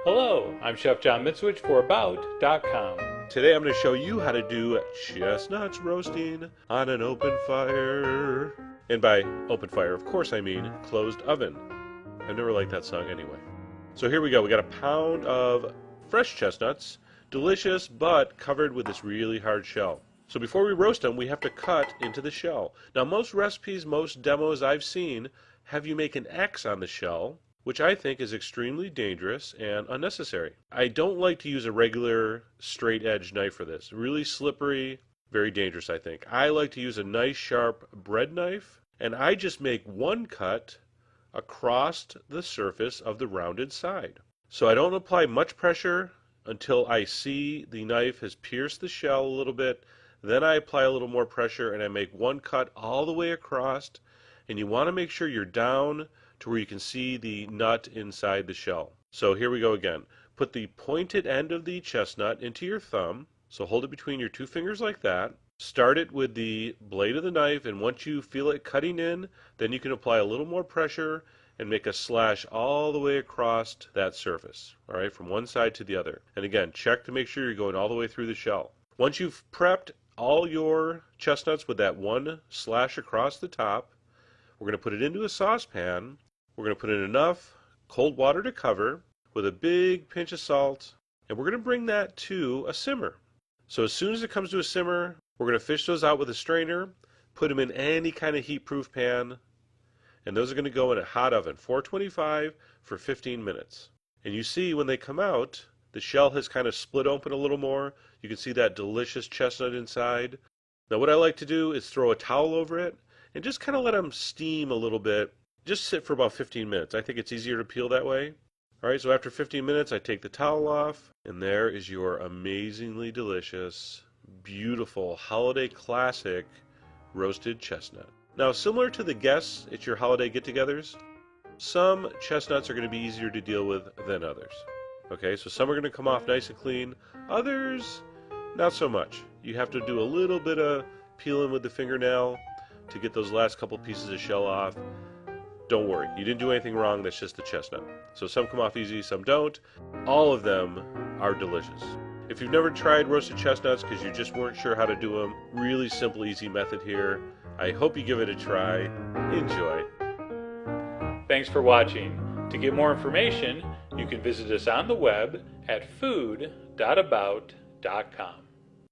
Hello, I'm Chef John Mitzwich for About.com. Today I'm going to show you how to do chestnuts roasting on an open fire. And by open fire, of course I mean closed oven. I never liked that song anyway. So here we go. We got a pound of fresh chestnuts, delicious but covered with this really hard shell. So before we roast them, we have to cut into the shell. Now most recipes, most demos I've seen have you make an X on the shell, which I think is extremely dangerous and unnecessary. I don't like to use a regular straight edge knife for this. Really slippery, very dangerous I think. I like to use a nice sharp bread knife, and I just make one cut across the surface of the rounded side. So I don't apply much pressure until I see the knife has pierced the shell a little bit. Then I apply a little more pressure and I make one cut all the way across, and you want to make sure you're down to where you can see the nut inside the shell. So here we go again. Put the pointed end of the chestnut into your thumb. So hold it between your two fingers like that. Start it with the blade of the knife, and once you feel it cutting in, then you can apply a little more pressure and make a slash all the way across that surface, all right, from one side to the other. And again, check to make sure you're going all the way through the shell. Once you've prepped all your chestnuts with that one slash across the top, we're going to put it into a saucepan. We're going to put in enough cold water to cover with a big pinch of salt, and we're going to bring that to a simmer. So as soon as it comes to a simmer, we're going to fish those out with a strainer, put them in any kind of heat-proof pan, and those are going to go in a hot oven, 425 for 15 minutes. And you see when they come out, the shell has kind of split open a little more. You can see that delicious chestnut inside. Now what I like to do is throw a towel over it and just kind of let them steam a little bit. Just sit for about 15 minutes. I think it's easier to peel that way. All right, so after 15 minutes, I take the towel off, and there is your amazingly delicious, beautiful, holiday classic roasted chestnut. Now, similar to the guests at your holiday get-togethers, some chestnuts are going to be easier to deal with than others. Okay, so some are going to come off nice and clean. Others, not so much. You have to do a little bit of peeling with the fingernail to get those last couple pieces of shell off. Don't worry, you didn't do anything wrong, that's just the chestnut. So some come off easy, some don't. All of them are delicious. If you've never tried roasted chestnuts because you just weren't sure how to do them, really simple, easy method here. I hope you give it a try. Enjoy. Thanks for watching. To get more information, you can visit us on the web at food.about.com.